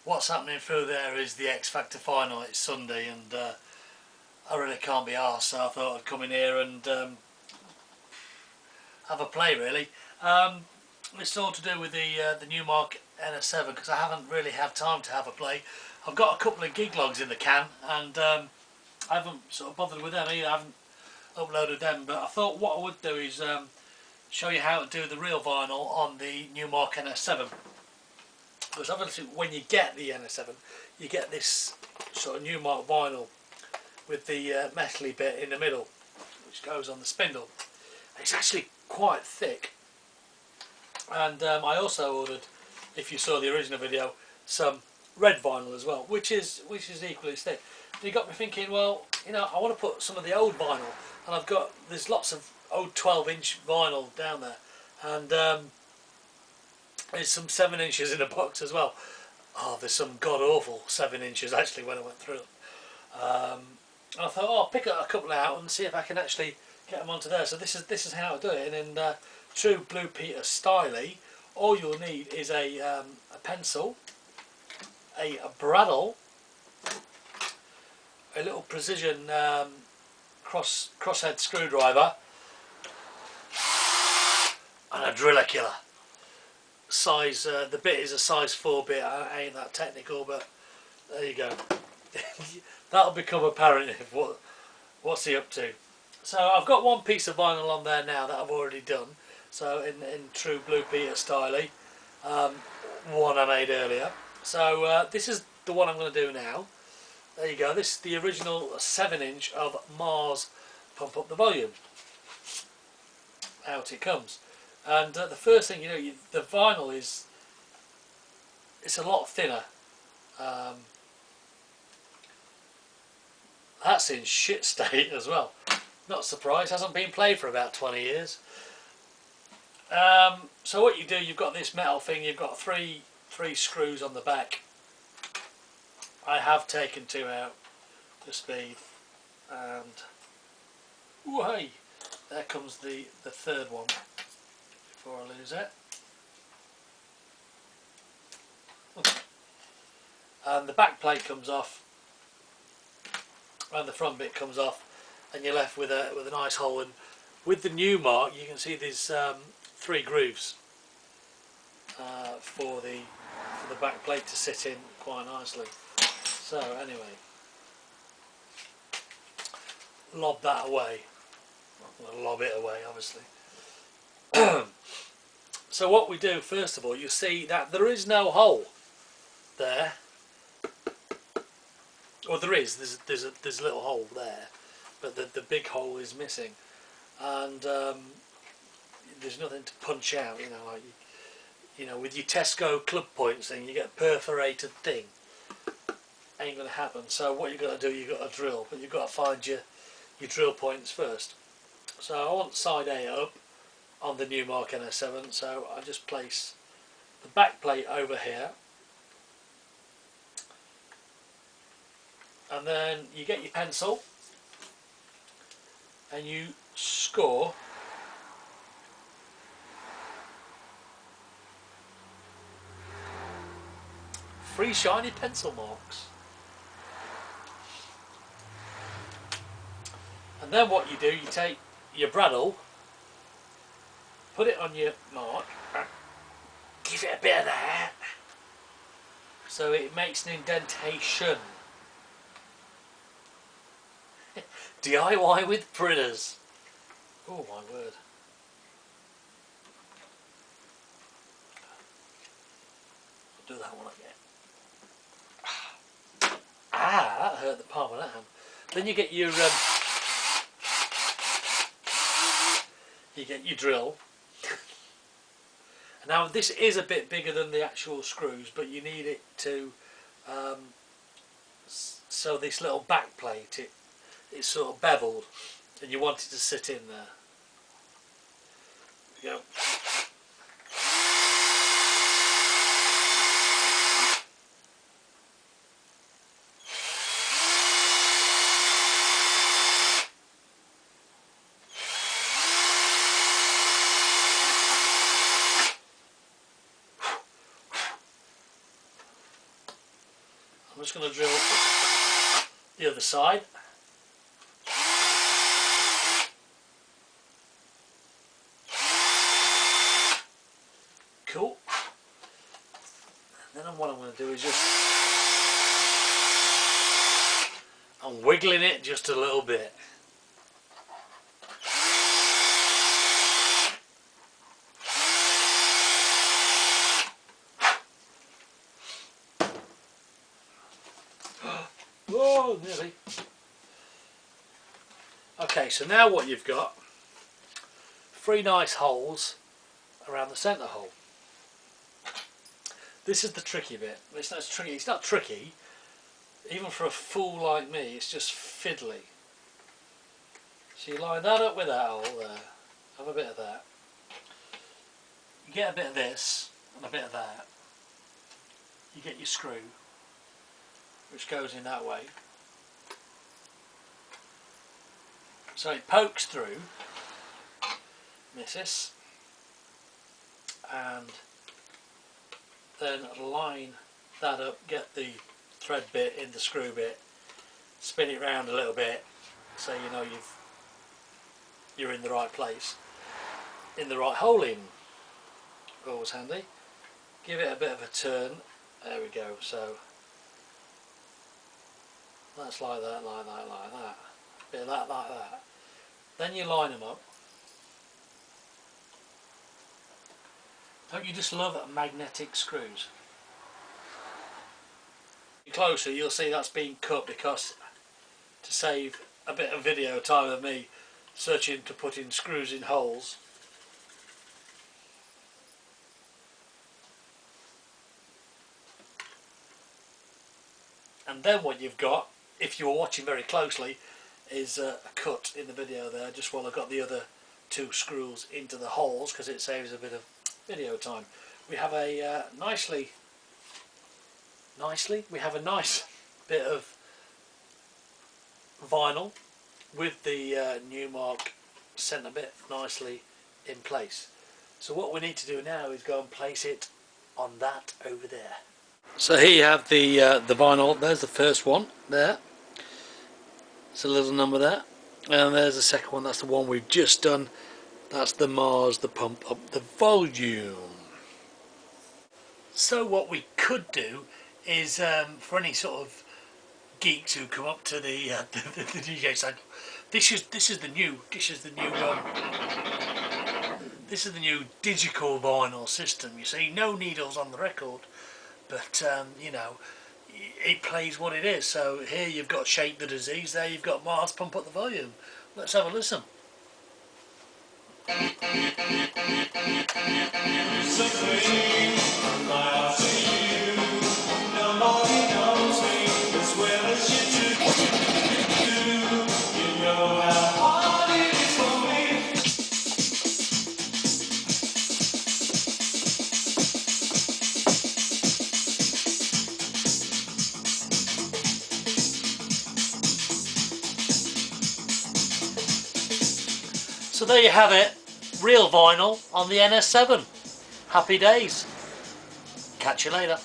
what's happening through there is the X Factor final. It's Sunday, and I really can't be arsed, so I thought I'd come in here and have a play really. It's all to do with the Numark NS7, because I haven't really had time to have a play. I've got a couple of gig logs in the can, and I haven't sort of bothered with them either. I haven't uploaded them, but I thought what I would do is show you how to do the real vinyl on the Numark NS7. Because obviously when you get the NS7, you get this sort of Numark vinyl with the metally bit in the middle, which goes on the spindle. It's actually quite thick. And I also ordered, if you saw the original video, some red vinyl as well, which is equally as thick. And it got me thinking, well, you know, I want to put some of the old vinyl, and there's lots of old 12-inch vinyl down there, and there's some 7 inches in a box as well. Oh, there's some god-awful 7 inches actually when I went through them. And I thought, oh, I'll pick a couple out and see if I can actually get them onto there. So this is how to do it. And in true Blue Peter style, all you'll need is a pencil, a bradawl, a little precision crosshead screwdriver, and a driller killer. Size, the bit is a size 4 bit. I ain't that technical, but there you go. That'll become apparent if what's he up to. So I've got one piece of vinyl on there now that I've already done. So in true Blue Peter style, one I made earlier. So this is the one I'm going to do now. There you go. This is the original 7-inch of Mars Pump Up the Volume. Out it comes. And the first thing, you know, the vinyl it's a lot thinner. That's in shit state as well. Not surprised, hasn't been played for about 20 years. So what you do, you've got this metal thing, you've got three screws on the back. I have taken 2 out for speed, and ooh, hey, there comes the third one before I lose it. And the back plate comes off, and the front bit comes off, and you're left with a nice hole. And with the Numark, you can see there's 3 grooves for the back plate to sit in quite nicely. So anyway, lob that away. Well, lob it away, obviously. So what we do, first of all, you see that there is no hole there. Or there is. There's a little hole there, but the big hole is missing, and there's nothing to punch out. You know, like you know, with your Tesco club points thing, you get a perforated thing. Ain't gonna happen. So what you've got to do, you've got to drill, but you've got to find your drill points first. So I want side A up on the Numark NS7, so I just place the back plate over here, and then you get your pencil and you score three shiny pencil marks. And then what you do, you take your bradawl, put it on your mark, give it a bit of that, so it makes an indentation. DIY with printers. Oh my word. I'll do that one again. Ah, that hurt the palm of that hand. Then you get your drill. Now this is a bit bigger than the actual screws, but you need it to so this little back plate, it's sort of beveled, and you want it to sit in there. There we go. I'm just going to drill the other side. Cool. And then what I'm going to do is I'm wiggling it just a little bit. Whoa, nearly. Okay, so now what you've got, 3 nice holes around the centre hole. This is the tricky bit. It's not tricky, even for a fool like me, it's just fiddly. So you line that up with that hole there, have a bit of that. You get a bit of this and a bit of that. You get your screw, which goes in that way. So it pokes through, misses, and then line that up, get the thread bit in the screw bit, spin it round a little bit so you know you're in the right place, in the right hole in. Always handy. Give it a bit of a turn. There we go. So that's like that, like that, like that. Bit of that, like that. Then you line them up. Don't you just love magnetic screws? Closer, you'll see that's been cut because to save a bit of video time of me searching to put in screws in holes. And then what you've got, if you were watching very closely, is a cut in the video there, just while I've got the other 2 screws into the holes, because it saves a bit of video time. We have a nice bit of vinyl with the Numark centre bit nicely in place. So what we need to do now is go and place it on that over there. So here you have the vinyl. There's the first one there. It's a little number there, and there's the second one. That's the one we've just done. That's the Mars, the pump up the volume. So what we could do is, for any sort of geeks who come up to the DJ side, this is the new digital vinyl system. You see, no needles on the record, but you know, it plays what it is. So here you've got Shake the Disease, there you've got Mars, Pump Up the Volume. Let's have a listen. So there you have it, real vinyl on the NS7. Happy days. Catch you later.